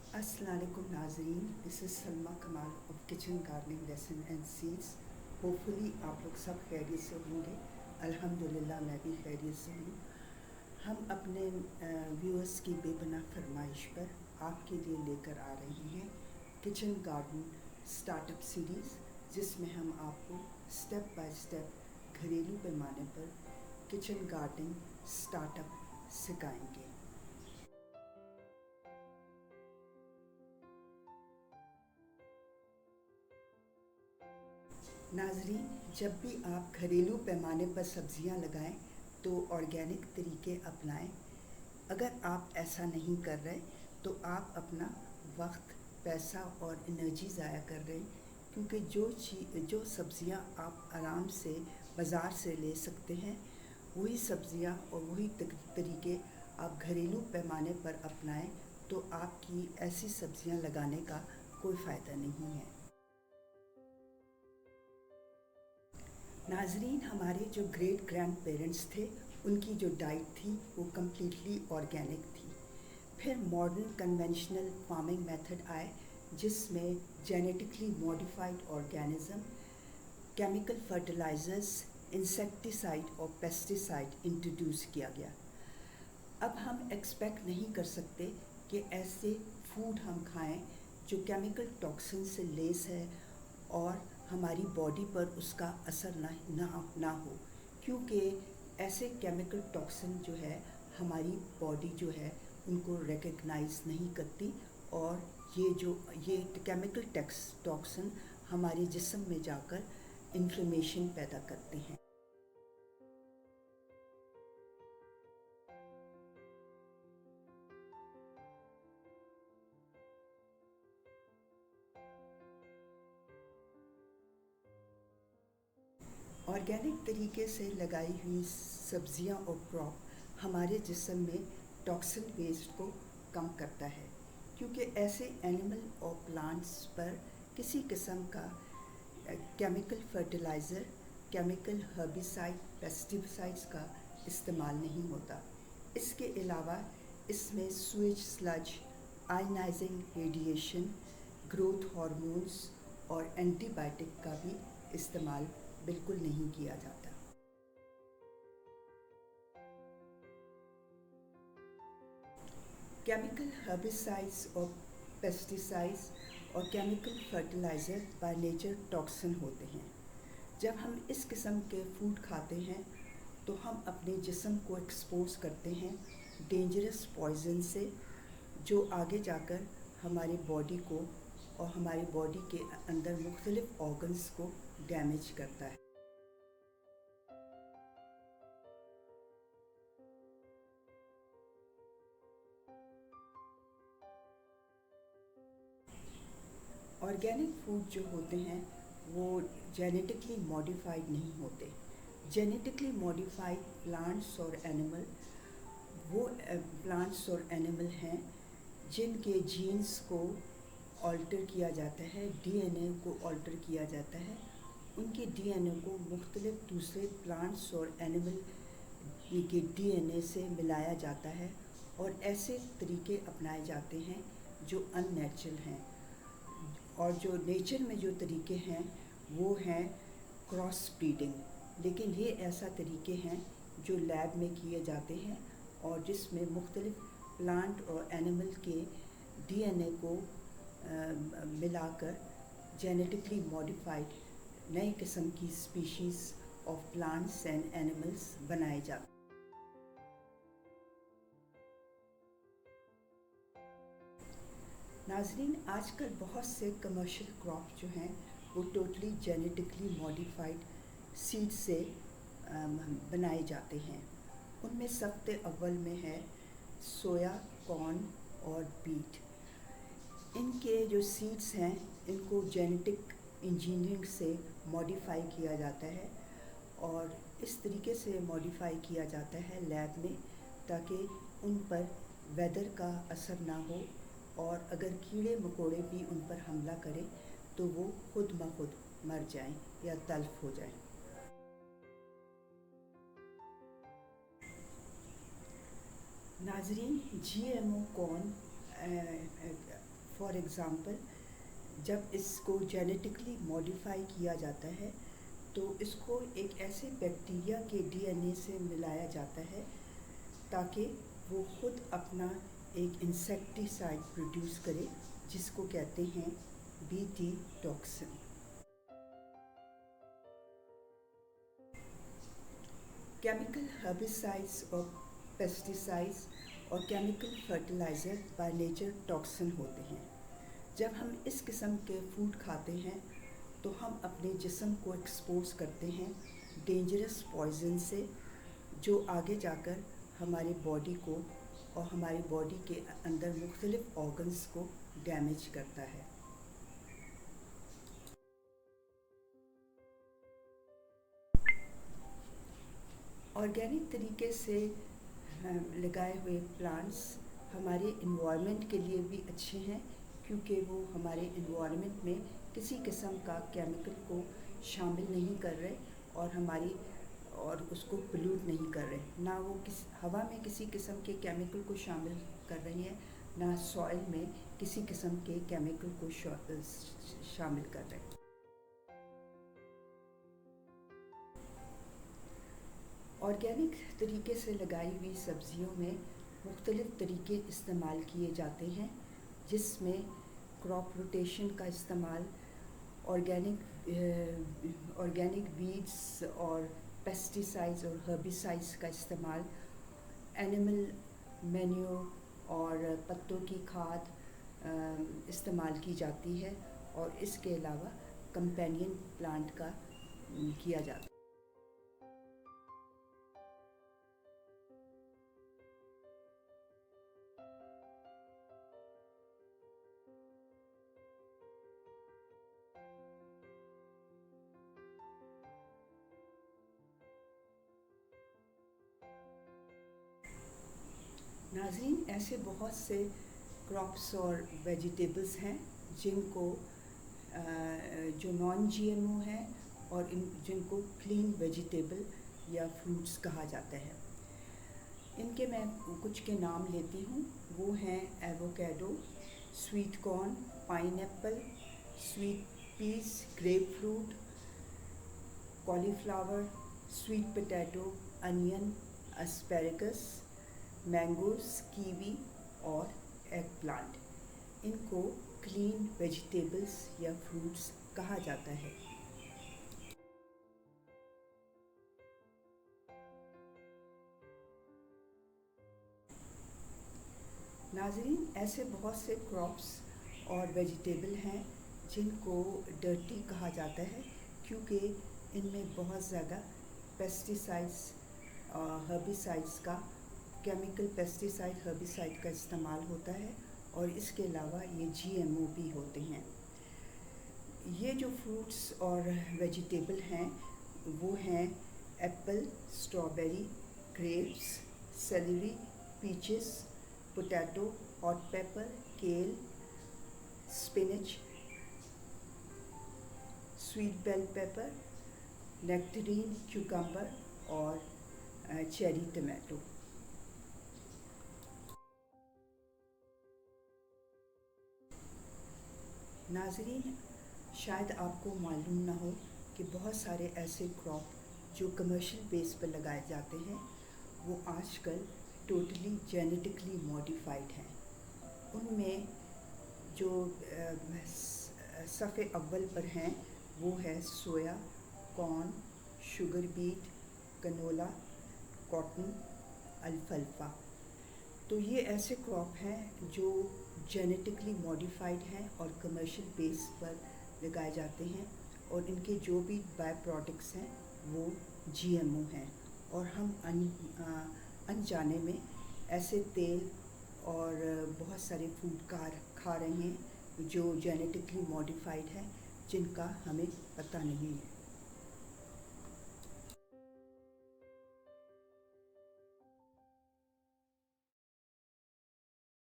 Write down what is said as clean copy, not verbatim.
अस्सलाम वालेकुम नाज़रीन, दिस इज़ सलमा कमाल of kitchen gardening lesson and seeds. Hopefully आप लोग सब खैरियत से होंगे। अल्हम्दुलिल्लाह मैं भी खैरियत से हूँ। हम अपने व्यूअर्स की बेपनाह फरमाइश पर आपके लिए लेकर आ रहे हैं किचन गार्डन स्टार्टअप सीरीज़, जिसमें हम आपको स्टेप बाय स्टेप घरेलू पैमाने पर किचन गार्डनिंग स्टार्टअप सिखाएंगे। नाज़रीन, जब भी आप घरेलू पैमाने पर सब्ज़ियां लगाएं तो ऑर्गेनिक तरीके अपनाएं। अगर आप ऐसा नहीं कर रहे तो आप अपना वक्त, पैसा और एनर्जी ज़ाया कर रहे हैं, क्योंकि जो सब्ज़ियां आप आराम से बाज़ार से ले सकते हैं, वही सब्ज़ियां और वही तरीके आप घरेलू पैमाने पर अपनाएं तो आपकी ऐसी सब्ज़ियां लगाने का कोई फ़ायदा नहीं है। नाजरीन, हमारे जो ग्रेट ग्रैंड पेरेंट्स थे, उनकी जो डाइट थी वो कम्प्लीटली ऑर्गेनिक थी। फिर मॉडर्न कन्वेंशनल फार्मिंग मेथड आए, जिसमें genetically modified organism, chemical fertilisers, insecticide और पेस्टिसाइड इंट्रोड्यूस किया गया। अब हम एक्सपेक्ट नहीं कर सकते कि ऐसे फूड हम खाएं जो केमिकल टॉक्सिन से लेस है और हमारी बॉडी पर उसका असर ना हो, क्योंकि ऐसे केमिकल टॉक्सिन जो है हमारी बॉडी जो है उनको रिकग्नाइज नहीं करती, और ये केमिकल टॉक्सिन हमारे जिस्म में जाकर इन्फ्लेमेशन पैदा करते हैं। ऑर्गेनिक तरीके से लगाई हुई सब्जियां और क्रॉप हमारे जिस्म में टॉक्सिन वेस्ट को कम करता है, क्योंकि ऐसे एनिमल और प्लांट्स पर किसी किस्म का chemical fertiliser, chemical herbicide, pesticides का इस्तेमाल नहीं होता। इसके अलावा इसमें sewage sludge, ionising radiation, growth hormones और एंटीबायोटिक का भी इस्तेमाल बिल्कुल नहीं किया जाता। केमिकल हर्बिसाइड्स और पेस्टिसाइड्स और chemical fertiliser by nature toxin होते हैं। जब हम इस किस्म के फूड खाते हैं तो हम अपने जिस्म को एक्सपोज करते हैं डेंजरस पॉइजन से, जो आगे जाकर हमारी बॉडी को और हमारी बॉडी के अंदर मुख्तलिफ ऑर्गन्स को डैमेज करता है। ऑर्गेनिक फूड जो होते हैं वो जेनेटिकली मॉडिफाइड नहीं होते। जेनेटिकली मॉडिफाइड प्लांट्स और एनिमल वो प्लांट्स और एनिमल हैं जिनके जीन्स को ऑल्टर किया जाता है, डीएनए को ऑल्टर किया जाता है। उनके डीएनए को मुख्तलिफ दूसरे प्लांट्स और एनिमल के डीएनए से मिलाया जाता है, और ऐसे तरीके अपनाए जाते हैं जो अननेचुरल हैं। और जो नेचर में जो तरीके हैं वो हैं क्रॉस ब्रीडिंग, लेकिन ये ऐसा तरीके हैं जो लैब में किए जाते हैं और जिसमें मुख्तलिफ प्लांट और एनिमल के डीएनए को मिलाकर जेनेटिकली मॉडिफाइड नए किस्म की species of plants and animals बनाए जाते हैं। नाजरीन, आजकल बहुत से कमर्शियल क्रॉप जो हैं वो टोटली जेनेटिकली मॉडिफाइड सीड से बनाए जाते हैं। उनमें सबसे अव्वल में है सोया, कॉर्न और बीट। इनके जो सीड्स हैं इनको जेनेटिक इंजीनियरिंग से मॉडिफाई किया जाता है, और इस तरीके से मॉडिफाई किया जाता है लैब में ताकि उन पर वेदर का असर ना हो, और अगर कीड़े मकोड़े भी उन पर हमला करें तो वो खुद ब खुद मर जाएं या तल्फ हो जाएं। नाजरीन, जीएमओ कॉर्न फॉर एग्ज़ाम्पल जब इसको जेनेटिकली मॉडिफाई किया जाता है तो इसको एक ऐसे बैक्टीरिया के डीएनए से मिलाया जाता है ताकि वो खुद अपना एक इंसेक्टिसाइड प्रोड्यूस करे जिसको कहते हैं बीटी टॉक्सिन। केमिकल हर्बिसाइड्स और पेस्टिसाइड्स और chemical fertiliser by nature toxin होते हैं। जब हम इस किस्म के फूड खाते हैं तो हम अपने जिस्म को एक्सपोज करते हैं डेंजरस पॉइजन से, जो आगे जाकर हमारे बॉडी को और हमारी बॉडी के अंदर मुख्तलिफ ऑर्गन्स को डैमेज करता है। ऑर्गेनिक तरीके से लगाए हुए प्लांट्स हमारे इन्वायरमेंट के लिए भी अच्छे हैं क्योंकि वो हमारे इन्वायरमेंट में किसी किस्म का केमिकल को शामिल नहीं कर रहे और उसको पोल्यूट नहीं कर रहे, ना वो हवा में किसी किस्म के केमिकल को शामिल कर रही हैं, ना सॉइल में किसी किस्म के केमिकल को शामिल कर रहे हैं। ऑर्गेनिक तरीके से लगाई हुई सब्जियों में मुख्तलिफ़ तरीके इस्तेमाल किए जाते हैं, जिसमें क्रॉप रोटेशन का इस्तेमाल, ऑर्गेनिक वीड्स और पेस्टिसाइड्स और हर्बिसाइड्स का इस्तेमाल, एनिमल मैन्योर और पत्तों की खाद इस्तेमाल की जाती है और इसके अलावा कंपेनियन प्लांट का किया जाता है। नाज़रीन, ऐसे बहुत से क्रॉप्स और वेजिटेबल्स हैं जिनको जो नॉन जीएमओ हैं और जिनको क्लीन वेजिटेबल या फ्रूट्स कहा जाता है। इनके मैं कुछ के नाम लेती हूँ। वो हैं avocado, sweet corn, pineapple, sweet peas, grapefruit, cauliflower, sweet potato, onion, asparagus, mangoes, kiwi और एग प्लांट। इनको क्लीन वेजिटेबल्स या फ्रूट्स कहा जाता है। नाज़रीन, ऐसे बहुत से क्रॉप्स और वेजिटेबल हैं जिनको डर्टी कहा जाता है क्योंकि इनमें बहुत ज़्यादा पेस्टिसाइड्स हर्बिसाइड्स का केमिकल पेस्टिसाइड हर्बिसाइड का इस्तेमाल होता है और इसके अलावा ये जीएमओ भी होते हैं। ये जो फ्रूट्स और वेजिटेबल हैं वो हैं apple, strawberry, grapes, celery, peaches, potato, hot pepper, kale, spinach, sweet bell pepper, nectarine, cucumber और चेरी टमाटो। नाज़रीन, शायद आपको मालूम ना हो कि बहुत सारे ऐसे क्रॉप जो कमर्शियल बेस पर लगाए जाते हैं वो आजकल टोटली जेनेटिकली मॉडिफाइड हैं। उनमें जो सफ़े अव्वल पर हैं वो है soya, corn, sugar beet, canola, cotton, अल्फाल्फा। तो ये ऐसे क्रॉप हैं जो जेनेटिकली मॉडिफाइड हैं और कमर्शियल बेस पर लगाए जाते हैं और इनके जो भी बाय प्रोडक्ट्स हैं वो जीएमओ हैं और हम अनजाने में ऐसे तेल और बहुत सारे फूड खा रहे हैं जो जेनेटिकली मॉडिफाइड है जिनका हमें पता नहीं है।